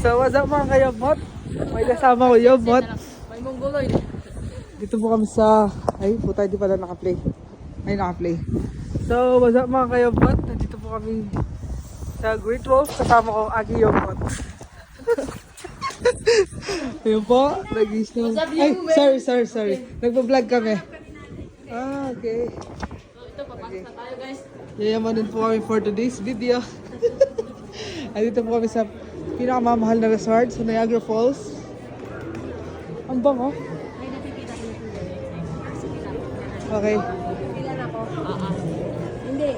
So what's up mga kayabot? May kasama ko yabot. May mongoloid. Dito po kami sa... Ay puta, di pala naka-play. Ay naka-play. So what's up mga kayabot? Nandito po kami sa Great Wolf. Kasama ko Agi Yabot. Ayun po, nag-i-snow. Ay, sorry. Nagpa-vlog kami. Ah, okay. Ito, papasok na tayo guys. Yayamanin po kami for today's video. Andito po kami sa pinakamamahal na resort sa Niagara Falls. Ang bango. May nakikita dito. Okay. Pila na po? Hindi.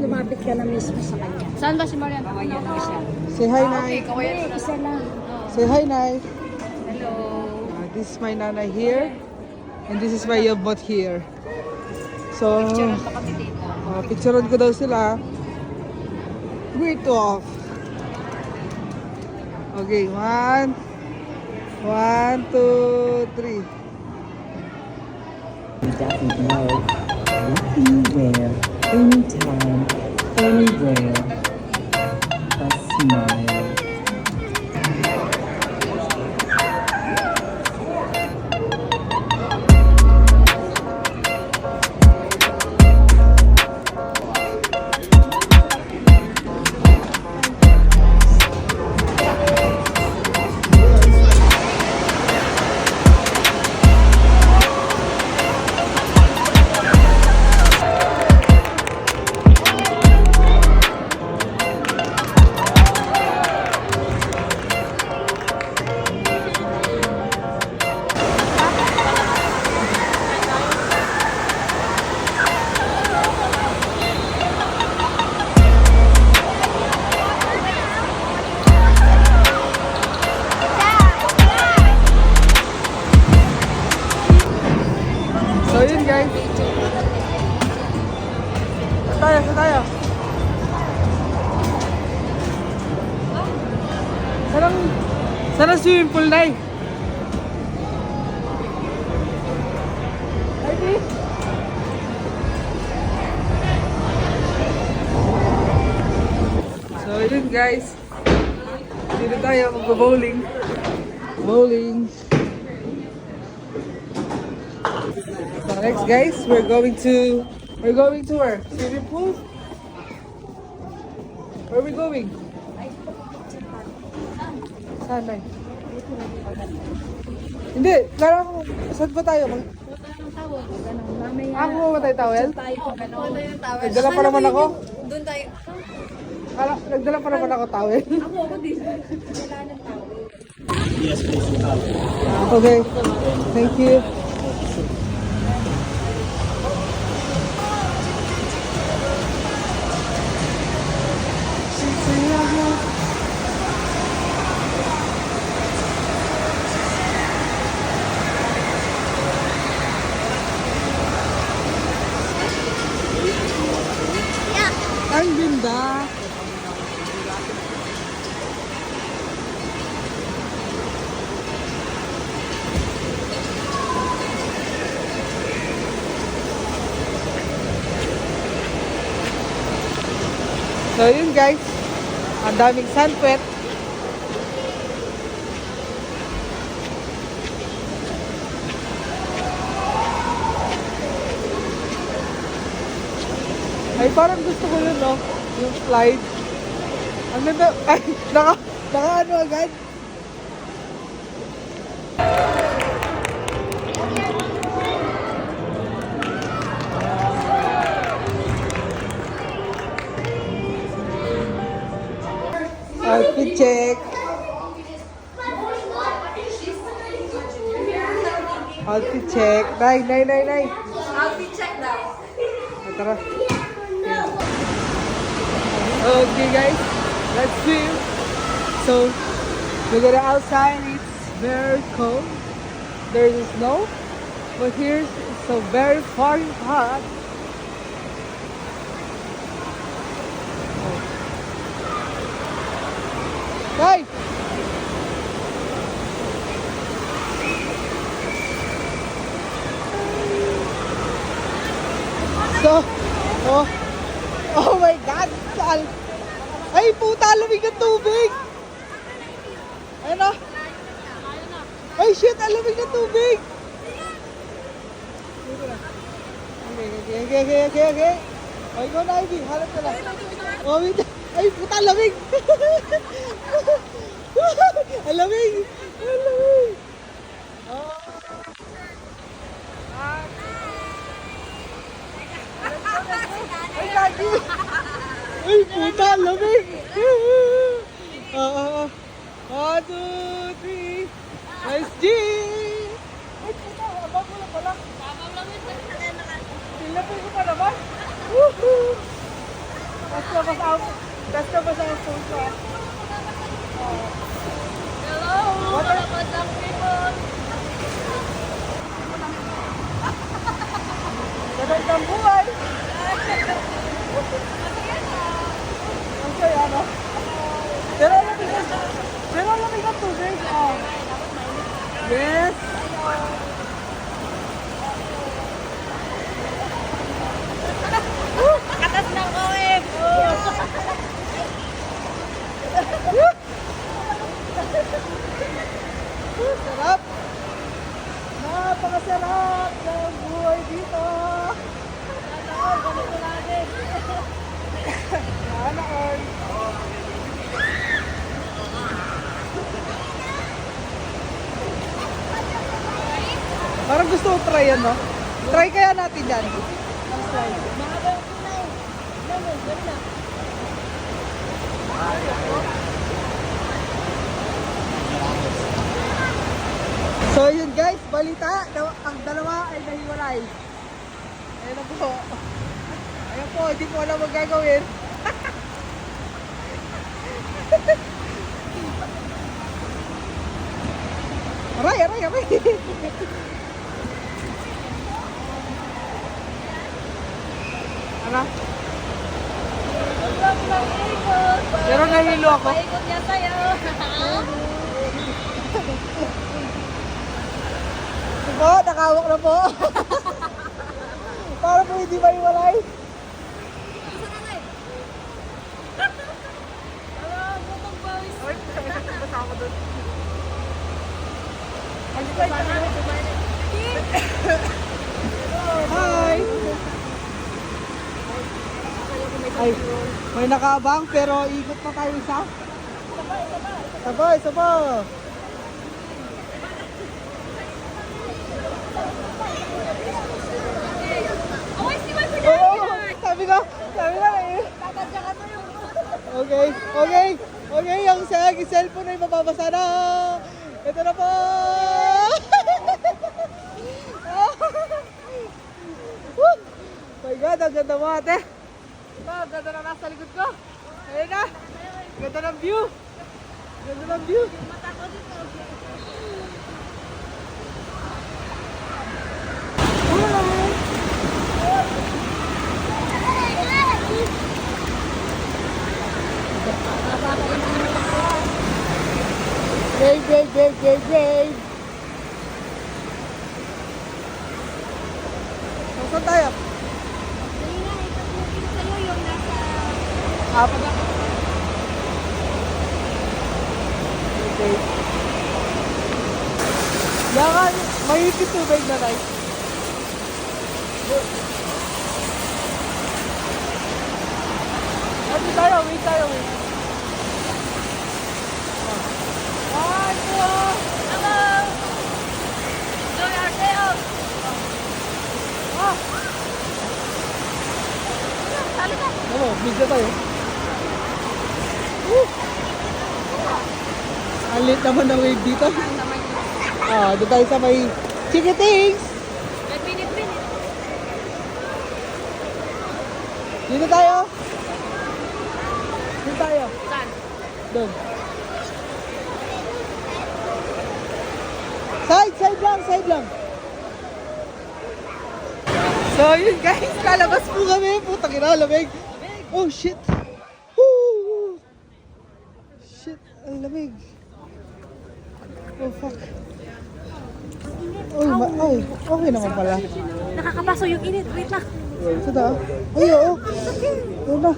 Lumapit ka na mismo sa kanya. Saan ba si Marian? Kawayan lang siya. Say hi, Nay. kawayan Hindi, isa lang. Say hi, Nay. Hello. This is my nanay here. And this is my yabot here. So, picturean ko daw sila. Great off. Okay, 1, 2, 3. You doesn't know what anywhere, anytime, anywhere. A smile. So yun guys. Saan tayo? Saan ang swimming pool, Nay? Ivy? So yun guys. Dito tayo mag-bowling. Bowling. So next guys, we're going to where? Swimming pool? Where are we going? Saan tayo? Hindi, kala ko, saan ba tayo? Ako ba tayo towel? Nagdala pa naman ako? Doon tayo. Nagdala pa naman ako towel? Ako din. Okay, thank you. Ang ganda. So yun guys, ang daming sunpet. Ay, parang gusto ko yun, no? Yung slide. Ang ganda. Ay, naka ano agad? Outfit check. Outfit check. Nay. Outfit check daw. Tara. Okay guys, let's swim. So, we got outside, it's very cold. There is snow, but here it's so very fucking hot. Hey! So, oh my God! Ay, puta! Lumig ang tubig! Ayun na. Ay, shit! Ang lamig ng tubig! Okay. Ay, go na, Ivy. Halap ka lang. Oh, wait. Ay, puta, ang lamig! Ang lamig! Ang lamig! Oh. Ay, lagi! Ay, puta, ang lamig! 1, 2, 3. Nice G! Ay, puta, abang mo lang pala. Silapin ko pa naman. Woohoo! Basta ba sa puso? Hello, mga madlang people. Ganun ang buhay. Ang saya, no? Pero lamig ang tubig. Oh. Yes! Katas ng OM. Sarap! Napakasarap ng buhay dito! Sana all! Parang gusto ko try yan, no? Try kaya natin yan. Ang slide. So yun guys, balita, ang dalawa ay nahiwalay. Ayan na po. Ayan po, hindi ko alam ang gagawin. Aray! Ano? Pero nahilo ako. Paikot niya sa'yo. Po, nakawak na po. Para po hindi maiwalay. Hi! Ay, may nakabang pero ikot pa tayo isa. Sabay. Oo, sabi ko eh. Okay, yung cellphone ay mababasa na. Ito na po. Woo! My God, ang ganda mo ate. Ito, ang ganda na nasa likod ko. Ayun na. Ganda ng view. Brave. Saan tayo? Apo na. Okay. Yakan, mahigit tubig na tayo. Wait tayo. One, two. Hello. Enjoy ourselves. Ano, video tayo. Woo! Ang lit naman ng wave dito. Doon tayo sa may Chickitings. Minute. Dito tayo. Saan? Doon. Side lang. So yun guys, kalabas po kami. Putang ina, lamig. Oh shit. Woo! Shit, ang lamig. Oh fuck. Ay, okay naman pala. Nakakapaso yung init. Wait lang. Ito na. Ay, oo. Ayun na.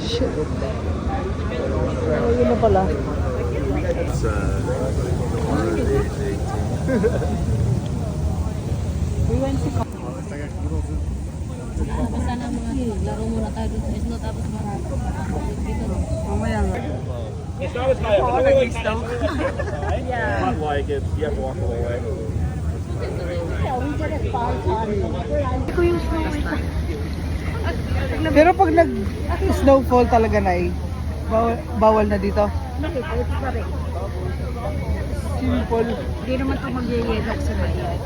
Shit. Oh, yun na pala. We went to Basta na mga laro muna tayo dun sa Isno tapos dito. mamaya nga. Not like it. You have to walk the whole way. Pero pag nag-snowfall talaga na bawal na dito. Bakit? Ito pa rin. Simple. Hindi naman ito mag-yellow sa bayan.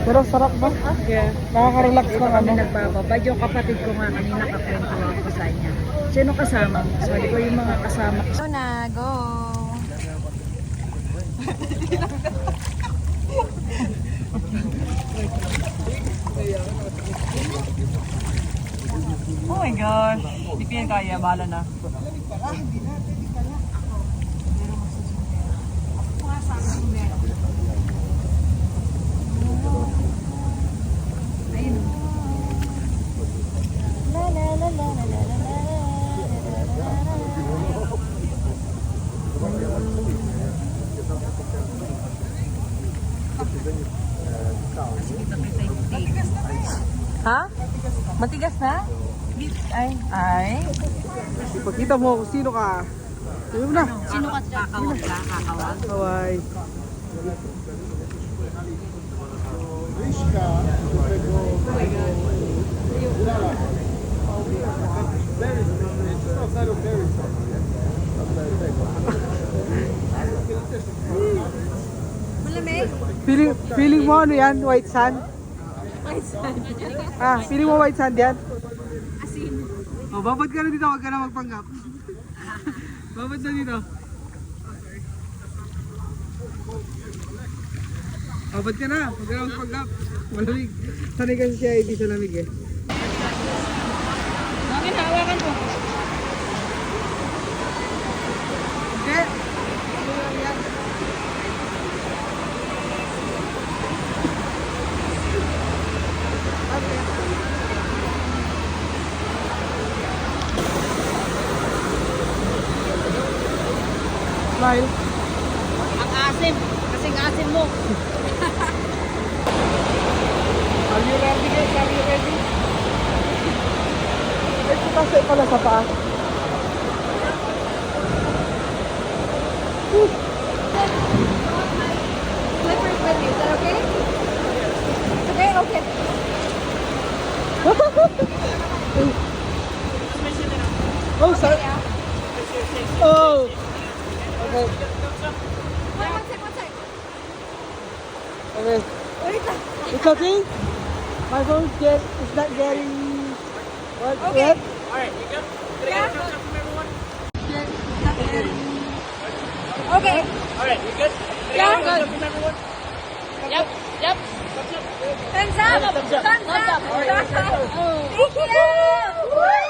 Pero sarap ba? Yeah. Nakaka-relax Ito ng kami ano. nagbababad. Yung kapatid ko nga kanina kakwento ako sa kanya. Sino kasama mo? Sabi ko yung mga kasama ko. So na, go! Oh my gosh. Hindi ko yan kaya. Bahala na. Ha? Matigas na? Ay. Pagkita mo kung sino ka. Sabi mo na. Sino ka? Kakawag ka? Kakawag? Hawaii. Malamig? Feeling mo ano yan? White sand? White sand. Feeling mo white sand yan? Asin. Oh, babad ka na dito. Huwag ka na magpanggap. Babad na dito. Babad ka na. Huwag ka na magpanggap. Malamig. Sanay kasi siya hindi sa lamig eh. Bakit hawakan ko? Hindi. Smile. Ang asim. Kasing asim mo. Are you ready guys? Are you ready? Ito kasi pala sa paa. Slippers with you. Is that okay? Okay, okay. Oh, sorry. Oh. Okay. One sec. Okay. It's okay? My phone is not getting what? Okay. What? Yeah. Okay. Alright, you good? Yeah. Good. From everyone? Yep. Thumbs up. Thumbs up. Thank you. Yan. Well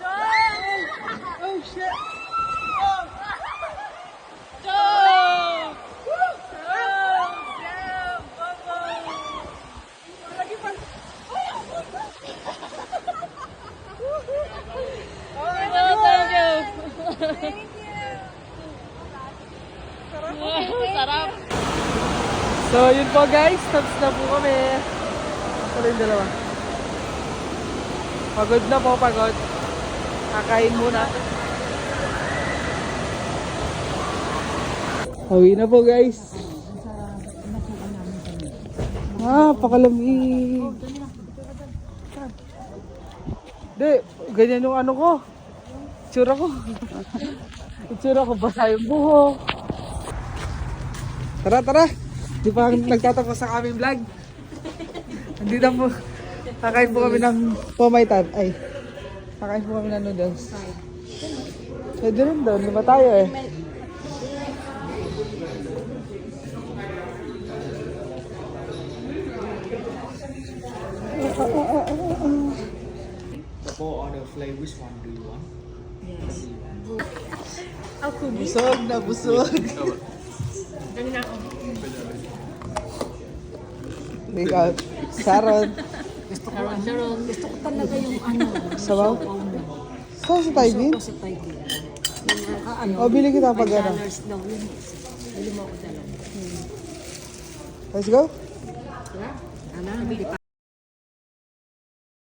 done. Oh shit. Sarap. So yun po guys, tapos na po kami. Ito rin dalawa. Pagod na po, pagod. Kakain muna. Hawi na po guys. Pakalamig. Hindi, ganyan yung ano ko. Itsura ko. Itsura ko, basa yung buhok. Tara. Di pa nagtatapos ang aming vlog. Hindi na po. Kakain po kami ng pamaitan. Ay. Kakain po kami ng noodles. Pwede rin doon. Di ba tayo eh? butterfly, which one do you want? Yes. Ako, Busog na busog. Ikaw, Sharon. gusto ko talaga yung ano. Sabaw? Saan sa Taibin? Sa Taipei. Ano? O, bili kita pag ano. $5 daw yun. Bili mo ako dalawa. Let's go. Ano? Hindi pa.